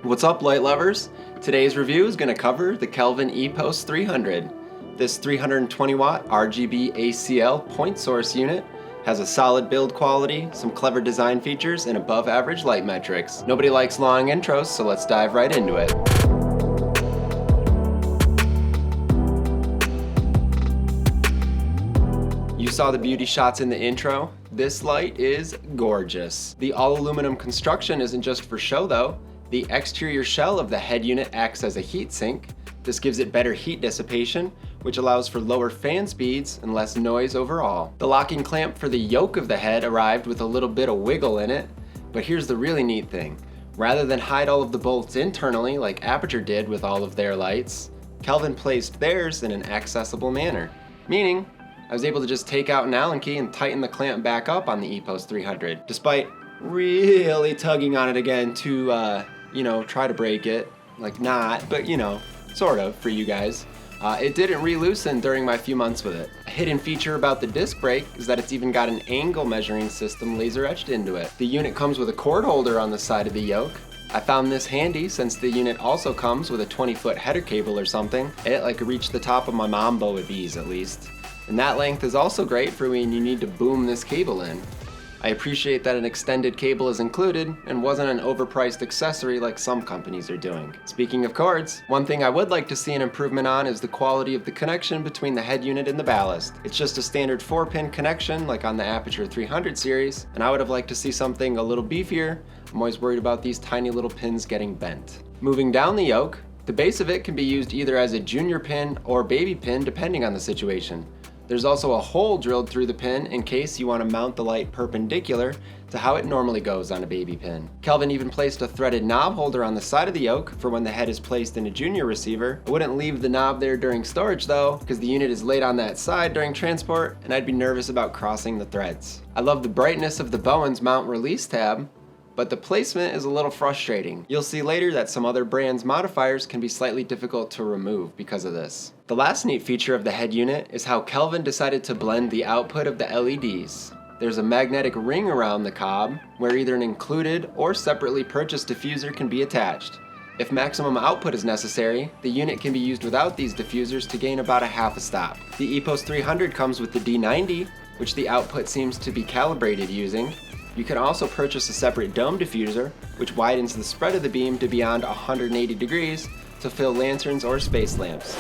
What's up, light lovers? Today's review is going to cover the Kelvin EPOS 300. This 320 watt RGBACL point source unit has a solid build quality, some clever design features, and above average light metrics. Nobody likes long intros, so let's dive right into it. You saw the beauty shots in the intro. This light is gorgeous. The all aluminum construction isn't just for show though. The exterior shell of the head unit acts as a heat sink. This gives it better heat dissipation, which allows for lower fan speeds and less noise overall. The locking clamp for the yoke of the head arrived with a little bit of wiggle in it, but here's the really neat thing. Rather than hide all of the bolts internally like Aperture did with all of their lights, Kelvin placed theirs in an accessible manner, meaning I was able to just take out an Allen key and tighten the clamp back up on the EPOS 300, despite really tugging on it again to, try to break it. Like not, but sort of for you guys. It didn't re-loosen during my few months with it. A hidden feature about the disc brake is that it's even got an angle measuring system laser etched into it. The unit comes with a cord holder on the side of the yoke. I found this handy since the unit also comes with a 20-foot header cable or something. It could reach the top of my Mambo with ease at least. And that length is also great for when you need to boom this cable in. I appreciate that an extended cable is included and wasn't an overpriced accessory like some companies are doing. Speaking of cords, one thing I would like to see an improvement on is the quality of the connection between the head unit and the ballast. It's just a standard 4-pin connection like on the Aperture 300 series, and I would have liked to see something a little beefier. I'm always worried about these tiny little pins getting bent. Moving down the yoke, the base of it can be used either as a junior pin or baby pin depending on the situation. There's also a hole drilled through the pin in case you want to mount the light perpendicular to how it normally goes on a baby pin. Kelvin even placed a threaded knob holder on the side of the yoke for when the head is placed in a junior receiver. I wouldn't leave the knob there during storage though, because the unit is laid on that side during transport and I'd be nervous about crossing the threads. I love the brightness of the Bowen's mount release tab, but the placement is a little frustrating. You'll see later that some other brands' modifiers can be slightly difficult to remove because of this. The last neat feature of the head unit is how Kelvin decided to blend the output of the LEDs. There's a magnetic ring around the cob where either an included or separately purchased diffuser can be attached. If maximum output is necessary, the unit can be used without these diffusers to gain about a half a stop. The EPOS 300 comes with the D90, which the output seems to be calibrated using. You can also purchase a separate dome diffuser, which widens the spread of the beam to beyond 180 degrees to fill lanterns or space lamps.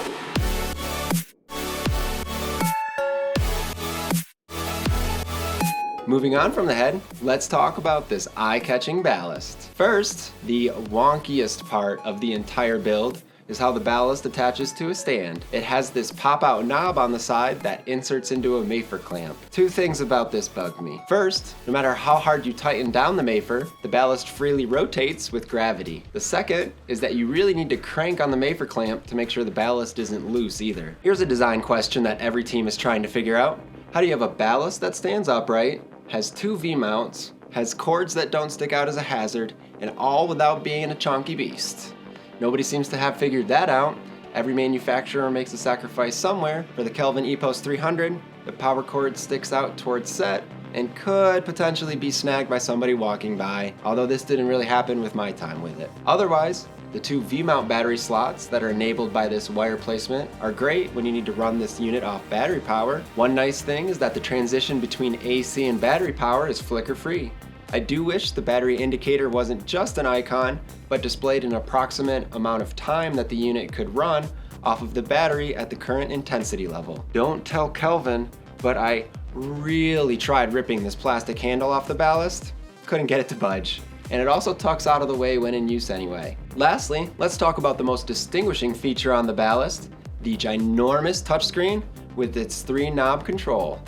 Moving on from the head, let's talk about this eye-catching ballast. First, the wonkiest part of the entire build is how the ballast attaches to a stand. It has this pop-out knob on the side that inserts into a Modifier clamp. Two things about this bugged me. First, no matter how hard you tighten down the Modifier, the ballast freely rotates with gravity. The second is that you really need to crank on the Modifier clamp to make sure the ballast isn't loose either. Here's a design question that every team is trying to figure out. How do you have a ballast that stands upright, has two V-mounts, has cords that don't stick out as a hazard, and all without being a chunky beast? Nobody seems to have figured that out. Every manufacturer makes a sacrifice somewhere. For the Kelvin EPOS 300, the power cord sticks out towards set and could potentially be snagged by somebody walking by, although this didn't really happen with my time with it. Otherwise, the two V-mount battery slots that are enabled by this wire placement are great when you need to run this unit off battery power. One nice thing is that the transition between AC and battery power is flicker-free. I do wish the battery indicator wasn't just an icon, but displayed an approximate amount of time that the unit could run off of the battery at the current intensity level. Don't tell Kelvin, but I really tried ripping this plastic handle off the ballast. Couldn't get it to budge. And it also tucks out of the way when in use anyway. Lastly, let's talk about the most distinguishing feature on the ballast, the ginormous touchscreen with its 3-knob control.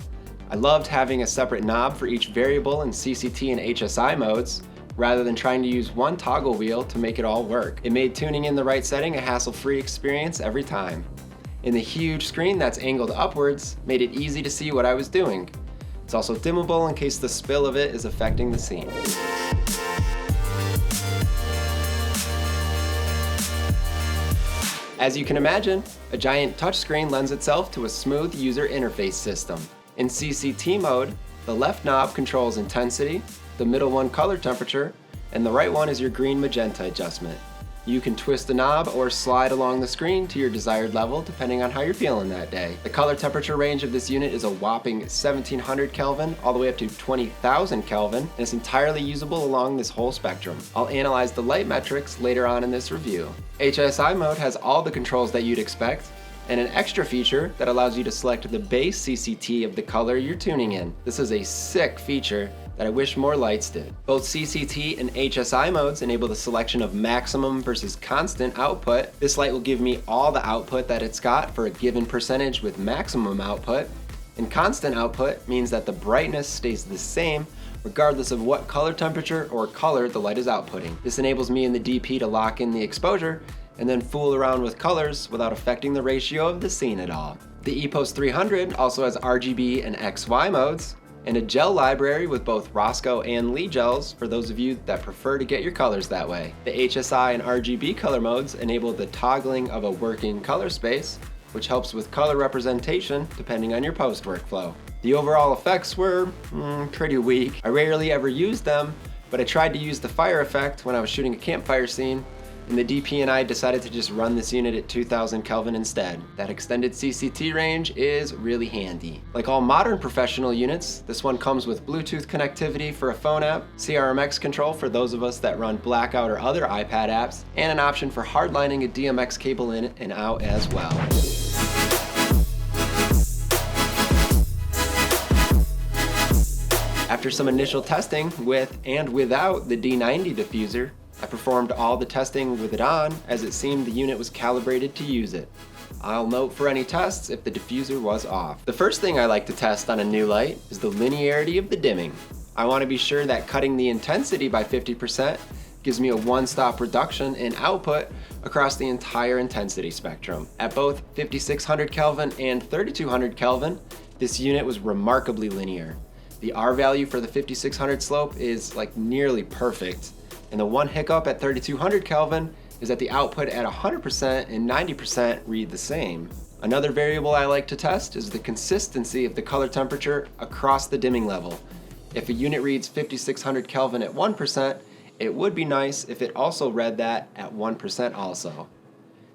I loved having a separate knob for each variable in CCT and HSI modes, rather than trying to use one toggle wheel to make it all work. It made tuning in the right setting a hassle-free experience every time. And the huge screen that's angled upwards made it easy to see what I was doing. It's also dimmable in case the spill of it is affecting the scene. As you can imagine, a giant touchscreen lends itself to a smooth user interface system. In CCT mode, the left knob controls intensity, the middle one color temperature, and the right one is your green magenta adjustment. You can twist the knob or slide along the screen to your desired level depending on how you're feeling that day. The color temperature range of this unit is a whopping 1700 Kelvin all the way up to 20,000 Kelvin, and it's entirely usable along this whole spectrum. I'll analyze the light metrics later on in this review. HSI mode has all the controls that you'd expect, and an extra feature that allows you to select the base CCT of the color you're tuning in. This is a sick feature that I wish more lights did. Both CCT and HSI modes enable the selection of maximum versus constant output. This light will give me all the output that it's got for a given percentage with maximum output, and constant output means that the brightness stays the same regardless of what color temperature or color the light is outputting. This enables me in the DP to lock in the exposure and then fool around with colors without affecting the ratio of the scene at all. The EPOS 300 also has RGB and XY modes, and a gel library with both Roscoe and Lee gels for those of you that prefer to get your colors that way. The HSI and RGB color modes enable the toggling of a working color space, which helps with color representation depending on your post workflow. The overall effects were pretty weak. I rarely ever used them, but I tried to use the fire effect when I was shooting a campfire scene, and the DP and I decided to just run this unit at 2000 Kelvin instead. That extended CCT range is really handy. Like all modern professional units, this one comes with Bluetooth connectivity for a phone app, CRMX control for those of us that run Blackout or other iPad apps, and an option for hardlining a DMX cable in and out as well. After some initial testing with and without the D90 diffuser, I performed all the testing with it on, as it seemed the unit was calibrated to use it. I'll note for any tests if the diffuser was off. The first thing I like to test on a new light is the linearity of the dimming. I want to be sure that cutting the intensity by 50% gives me a one-stop reduction in output across the entire intensity spectrum. At both 5600 Kelvin and 3200 Kelvin, this unit was remarkably linear. The R value for the 5600 slope is like nearly perfect, and the one hiccup at 3200 Kelvin is that the output at 100% and 90% read the same. Another variable I like to test is the consistency of the color temperature across the dimming level. If a unit reads 5600 Kelvin at 1%, it would be nice if it also read that at 1% also.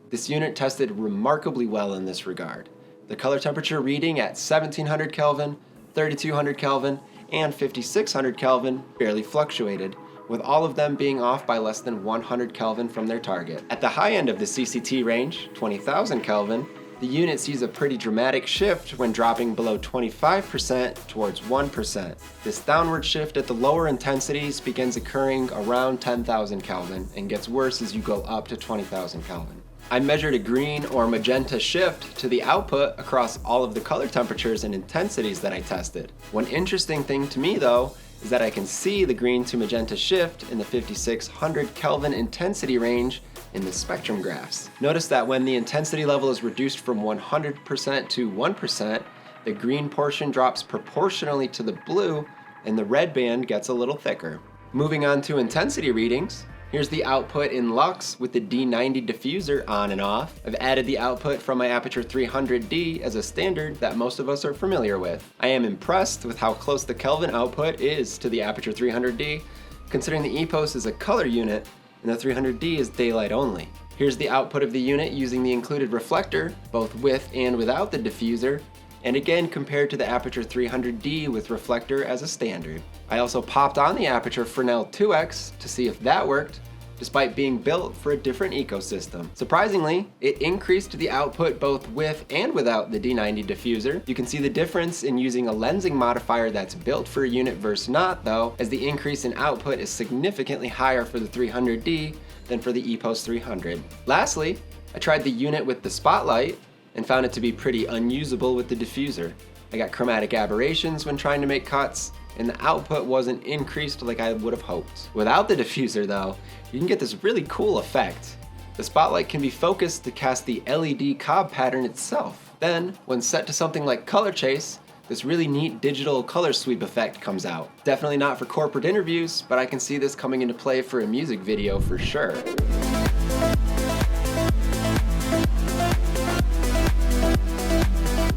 This unit tested remarkably well in this regard. The color temperature reading at 1700 Kelvin, 3200 Kelvin, and 5600 Kelvin barely fluctuated, with all of them being off by less than 100 Kelvin from their target. At the high end of the CCT range, 20,000 Kelvin, the unit sees a pretty dramatic shift when dropping below 25% towards 1%. This downward shift at the lower intensities begins occurring around 10,000 Kelvin and gets worse as you go up to 20,000 Kelvin. I measured a green or magenta shift to the output across all of the color temperatures and intensities that I tested. One interesting thing to me though is that I can see the green to magenta shift in the 5600 Kelvin intensity range in the spectrum graphs. Notice that when the intensity level is reduced from 100% to 1%, the green portion drops proportionally to the blue and the red band gets a little thicker. Moving on to intensity readings, here's the output in lux with the D90 diffuser on and off. I've added the output from my Aperture 300D as a standard that most of us are familiar with. I am impressed with how close the Kelvin output is to the Aperture 300D, considering the EPOS is a color unit and the 300D is daylight only. Here's the output of the unit using the included reflector, both with and without the diffuser, and again compared to the Aperture 300D with reflector as a standard. I also popped on the Aperture Fresnel 2X to see if that worked, despite being built for a different ecosystem. Surprisingly, it increased the output both with and without the D90 diffuser. You can see the difference in using a lensing modifier that's built for a unit versus not though, as the increase in output is significantly higher for the 300D than for the EPOS 300. Lastly, I tried the unit with the spotlight and found it to be pretty unusable with the diffuser. I got chromatic aberrations when trying to make cuts, and the output wasn't increased like I would have hoped. Without the diffuser though, you can get this really cool effect. The spotlight can be focused to cast the LED cob pattern itself. Then, when set to something like color chase, this really neat digital color sweep effect comes out. Definitely not for corporate interviews, but I can see this coming into play for a music video for sure.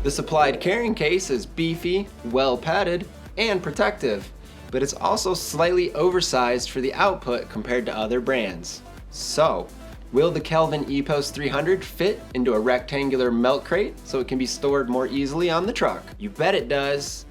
The supplied carrying case is beefy, well padded, and protective, but it's also slightly oversized for the output compared to other brands. So, Will the Kelvin EPOS 300 fit into a rectangular melt crate so it can be stored more easily on the truck? You bet it does.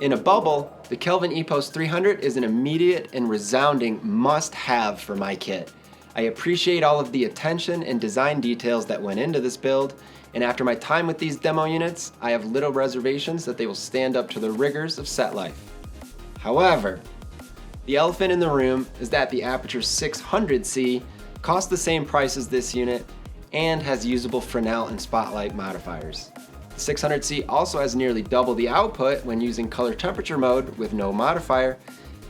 In a bubble, the Kelvin EPOS 300 is an immediate and resounding must-have for my kit. I appreciate all of the attention and design details that went into this build, and after my time with these demo units, I have little reservations that they will stand up to the rigors of set life. However, the elephant in the room is that the Aperture 600C costs the same price as this unit and has usable Fresnel and Spotlight modifiers. The 600C also has nearly double the output when using color temperature mode with no modifier,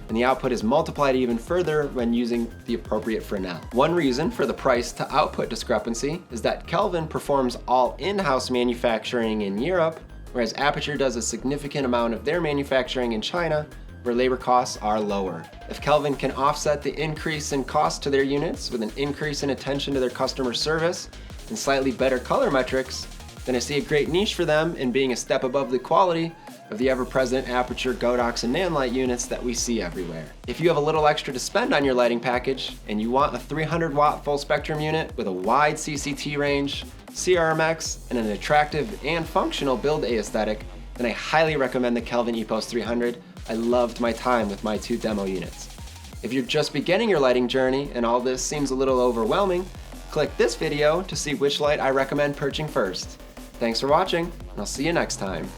and the output is multiplied even further when using the appropriate Fresnel. One reason for the price to output discrepancy is that Kelvin performs all in-house manufacturing in Europe, whereas Aperture does a significant amount of their manufacturing in China, where labor costs are lower. If Kelvin can offset the increase in cost to their units with an increase in attention to their customer service and slightly better color metrics, then I see a great niche for them in being a step above the quality of the ever-present Aperture, Godox, and Nanlite units that we see everywhere. If you have a little extra to spend on your lighting package and you want a 300 watt full spectrum unit with a wide CCT range, CRMX, and an attractive and functional build A aesthetic, then I highly recommend the Kelvin EPOS 300. I loved my time with my 2 demo units. If you're just beginning your lighting journey and all this seems a little overwhelming, click this video to see which light I recommend purchasing first. Thanks for watching, and I'll see you next time.